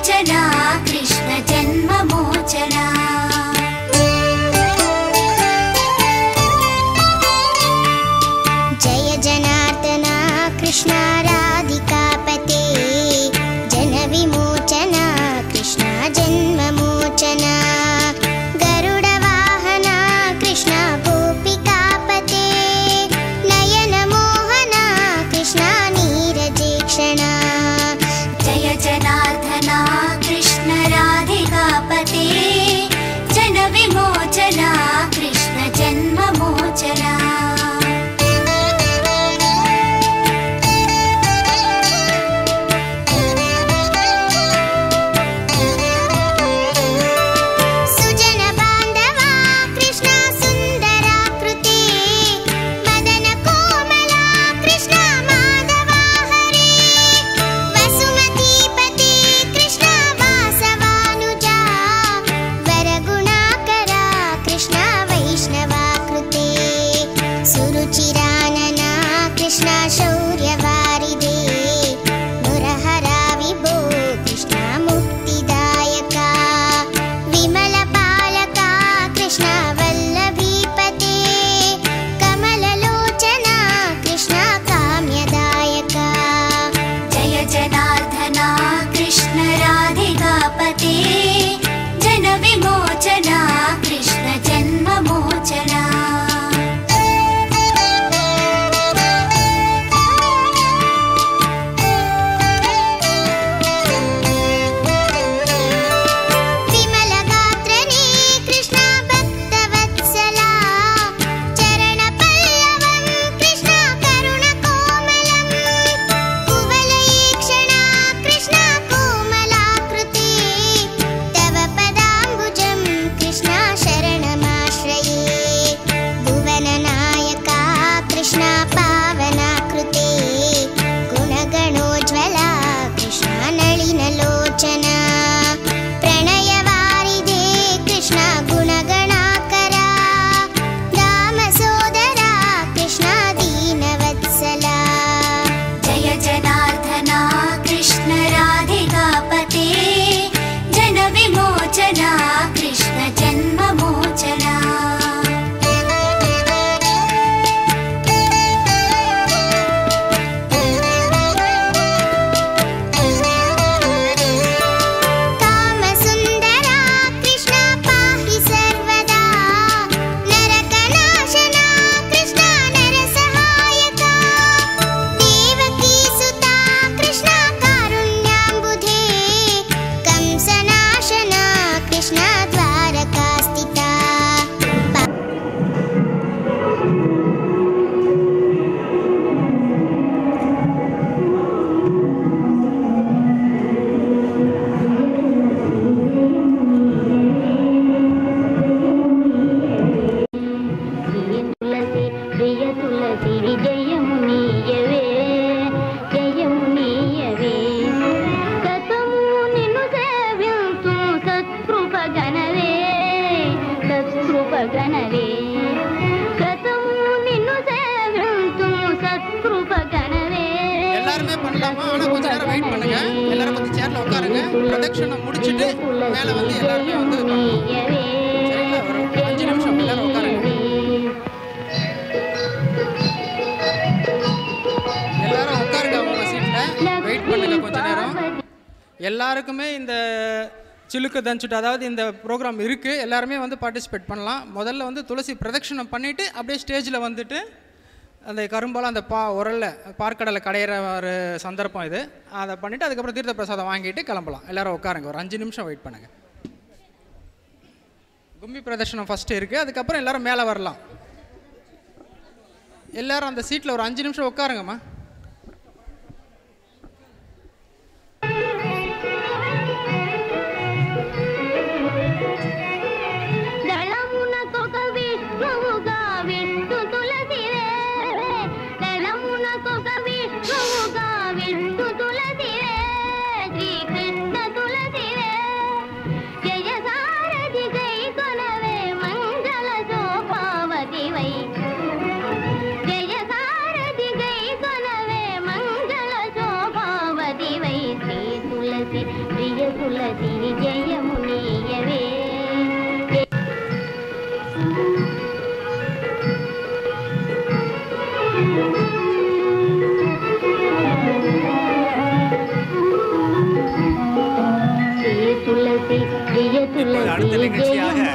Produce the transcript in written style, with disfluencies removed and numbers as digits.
विमोचना कृष्ण जन्म मोचना जय जनार्दना कृष्ण राधिकापते जन विमोचना कृष्ण जन्म मोचना गरुड वाहना कृष्ण गोपिकापते नयन मोहना कृष्ण नीरजेक्षणा जय जनार्दना कृष्ण राधिकापते जन विमोचना कृष्ण जन्म मोचना பிரதட்சணம் முடிச்சிட்டு மேலே வந்து எல்லாருமே வந்து சரிங்களா ஒரு 5 நிமிஷம் எல்லாரும் உட்காருங்க. எல்லாரும் உட்காருங்க அவங்க சீட்டில் வெயிட் பண்ணுங்க கொஞ்ச நேரம். எல்லாருக்குமே இந்த சிலுக்கு தஞ்சுட்டு அதாவது இந்த ப்ரோக்ராம் இருக்குது. எல்லாருமே வந்து பார்ட்டிசிபேட் பண்ணலாம். முதல்ல வந்து துளசி பிரதட்சணம் பண்ணிவிட்டு அப்படியே ஸ்டேஜில் வந்துட்டு அந்த கரும்பால் அந்த உரலில் பார்க்கடலை கடையிற ஒரு சந்தர்ப்பம் இது. அதை பண்ணிவிட்டு அதுக்கப்புறம் தீர்த்த பிரசாதம் வாங்கிட்டு கிளம்பலாம். எல்லோரும் உட்காருங்க, ஒரு 5 நிமிஷம் வெயிட் பண்ணுங்கள். கும்மி பிரதர்ஷனம் ஃபஸ்ட்டு இருக்குது, அதுக்கப்புறம் எல்லோரும் மேலே வரலாம். எல்லோரும் அந்த சீட்டில் ஒரு 5 நிமிஷம் உட்காருங்கம்மா. प्रिय తులసి జయమునీయవే அடுத்த நிகழ்ச்சியாக